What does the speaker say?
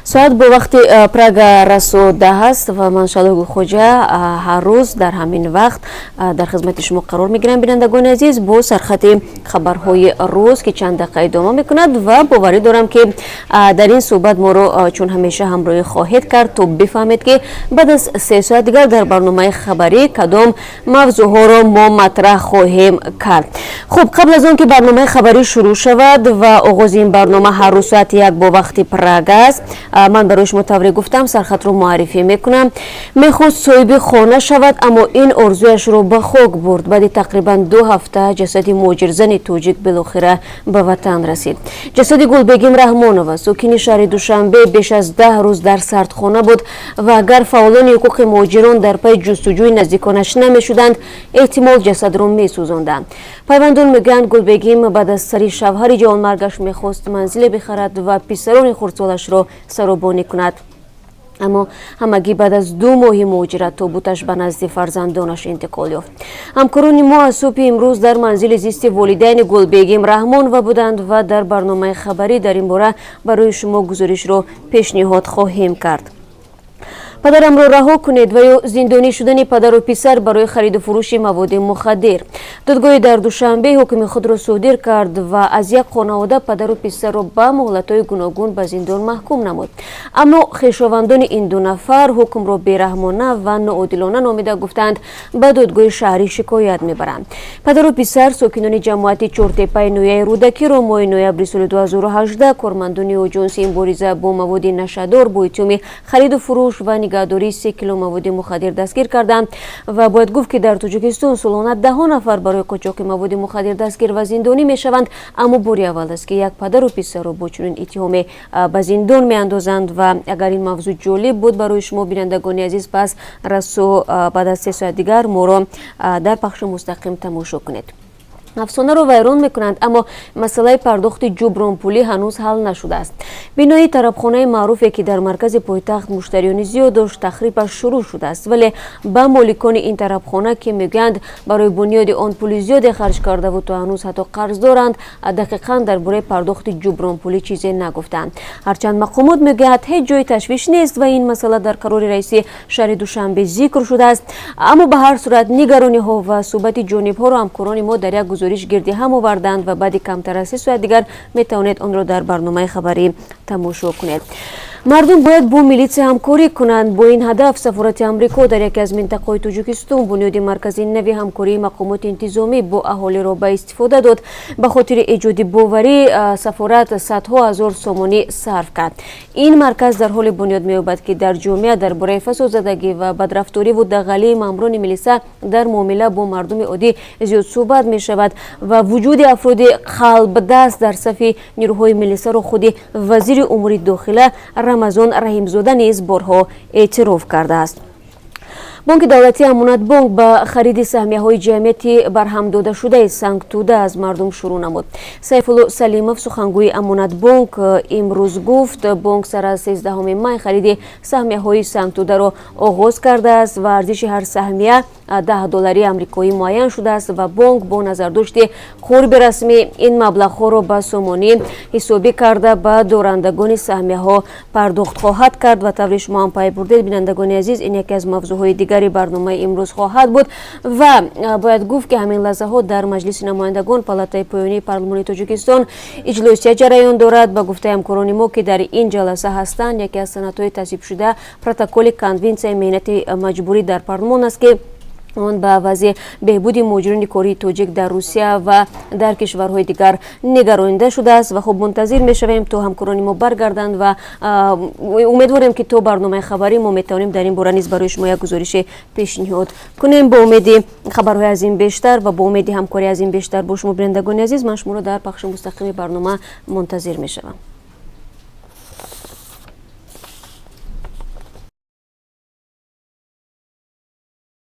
соат бо вақти Прага расода ҳаст ва ман Шалои Хоҷа ҳар рӯз дар ҳамин вақт дар хизмати шумо қарор мегирам. Бинандагони азиз, бо сархати хабарҳои рӯз ки чанд дақиқа идома мекунад ва боварӣ дорам ки дар ин суҳбат моро чун ҳамеша ҳамроҳӣ хоҳед кард то бифаҳмед ки баъд аз 3 соат дигар дар барномаи хабарӣ кадом мавзӯъҳоро мо матраҳ хоҳем кард. хуб, қабл аз он ки барномаи хабарӣ шурӯъ шавад ва оғози ин барнома ҳар рӯз соати 1 бо вақти Прага аст, ман барои шумо тавре гуфтам, сархатро муаррифӣ мекунам. мехост соҳиби хона шавад, аммо ин орзуяшро ба хок бурд. баъди тақрибан 2 ҳафта ҷасади муҳоҷирзани тоҷик билохира ба ватан расид. ҷасади Гулбегим Раҳмонова, сокини шаҳри Душанбе, беш аз 10 рӯз дар сардхона буд ва агар фаъолони ҳуқуқи муҳоҷирон дар пайи ҷустуҷӯи наздиконаш намешуданд, эҳтимол ҷасадро месӯзонданд. пайвандон мегӯянд Гулбегим баъд аз сари шавҳари ҷавонмаргаш мехост манзиле бихарад ва писарони хурдсолашро саробонӣ кунад. аммо ҳамагӣ баъд аз 2 моҳи муҳоҷират тобуташ ба назди фарзандонаш интиқол ёфт. ҳамкорони мо аз субҳи имрӯз дар манзили зисти волидайни Гулбегим Раҳмонова буданд ва дар барномаи хабарӣ дар ин бора барои шумо гузоришро пешниҳод хоҳем кард. падарамро раҳо кунед ва ё зиндонӣ шудани падару писар барои хариду фурӯши маводи мухаддир. додгоҳи дар Душанбе ҳукми худро содир кард ва аз як хонавода падару писарро ба муҳлатҳои гуногун ба зиндон маҳкум намуд. аммо хешовандони ин 2 нафар ҳукмро бераҳмона ва ноодилона номида гуфтанд ба додгоҳи шаҳрӣ шикоят мебаранд. падару писар сокинони ҷамоати Чортепаи ноҳияи Рӯдакиро моҳи ноябри соли 2018 кормандони оҷонси мубориза бо маводи нашадор бо иттиҳоми хариду фурӯш ва нигаҳдории 3 кило маводи мухаддир дастгир карданд ва бояд гуфт ки дар Тоҷикистон солона 10 нафар барои қочоқи маводи мухаддир дастгир ва зиндонӣ мешаванд, аммо бори аввал аст ки як падару писарро бо чунин иттиҳоме ба зиндон меандозанд. ва агар ин мавзӯъ ҷолиб буд барои шумо бинандагони азиз, пас расо баъд аз 3 соат дигар моро дар пахши мустақим тамошо кунед. афсонаро вайрон мекунанд, аммо масъалаи пардохти ҷубронпулӣ ҳанӯз ҳал нашудааст. бинои тарабхонаи маъруфе ки дар маркази пойтахт муштариёни зиёд дошт, тахрибаш шурӯъ шудааст, вале ба моликони ин тарабхона ки мегӯянд барои бунёди он пули зиёде харҷ кардаву то ҳанӯз ҳатто қарз доранд, дақиқан дар бораи пардохти ҷубронпулӣ чизе нагуфтанд. ҳарчанд мақомот мегӯянд ҳеҷ ҷои ташвиш нест ва ин масъала дар қарори раиси шаҳри Душанбе зикр шудааст, аммо ба ҳар сурат нигарониҳо ва суҳбати ҷонибҳоро ҳамкорони мо дар як гузориш гирди ҳам оварданд ва баъди камтар аз 3 соат дигар метавонед онро дар барномаи хабарӣ тамошо кунед. мардум бояд бо милитсия ҳамкорӣ кунанд. бо ин ҳадаф сафорати Амрико дар яке аз минтақаҳои Тоҷикистон бунёди маркази нави ҳамкории мақомоти интизомӣ бо аҳолиро ба истифода дод. ба хотири эҷоди боварӣ сафорат садҳо ҳазор сомонӣ сарф кард. ин марказ дар ҳоле бунёд меёбад ки дар ҷомеа дар бораи фасодзадагӣ ва бадрафториву дағалии маъмурони милиса дар муомила бо мардуми оддӣ зиёд суҳбат мешавад ва вуҷуди афроди қалбдаст дар сафи нирӯҳои милисаро худи вазири умури дохила Рамазон Раҳимзода низ борҳо эътироф кардааст. бонки давлатии Амонатбонк ба хариди саҳмияҳои ҷамъияти барҳамдодашудаи Сангтуда аз мардум шурӯъ намуд. Сайфулло Салимов, сухангӯи Амонатбонк, имрӯз гуфт бонк сар аз 13 май хариди саҳмияҳои Сангтударо оғоз кардааст ва арзиши ҳар саҳмия $10 амрикоӣ муайян шудааст ва бонк бо назардошти қурби расмӣ ин маблағҳоро ба сомонӣ ҳисобӣ карда ба дорандагони саҳмияҳо пардохт хоҳад кард. ва таври шумо ҳам пай бурдед, бинандагони азиз, ин яке аз мавзӯъҳои дигари барномаи имрӯз хоҳад буд ва бояд гуфт ки ҳамин лаҳзаҳо дар маҷлиси намояндагон палатаи поёнии парлумони Тоҷикистон иҷлосият ҷараён дорад. ба гуфтаи ҳамкорони мо ки дар ин ҷаласа ҳастанд, яке аз санадҳои тасвибшуда протоколи конвенсияи меҳнати маҷбурӣ дар парлумон аст ки он ба авази беҳбуди муҳоҷирони кории тоҷик дар Русия ва дар кишварҳои дигар нигаронида шудааст. ва хуб, мунтазир мешавем то ҳамкорони мо баргарданд ва умедворем ки то барномаи хабарӣ мо метавонем дар ин бора низ барои шумо як гузориши пешниҳод кунем. бо умеди хабарҳои аз ин бештар ва бо умеди ҳамкорӣ аз ин бештар бо шумо бинандагони азиз, ман шуморо дар пахши мустақими барнома мунтазир мешавам.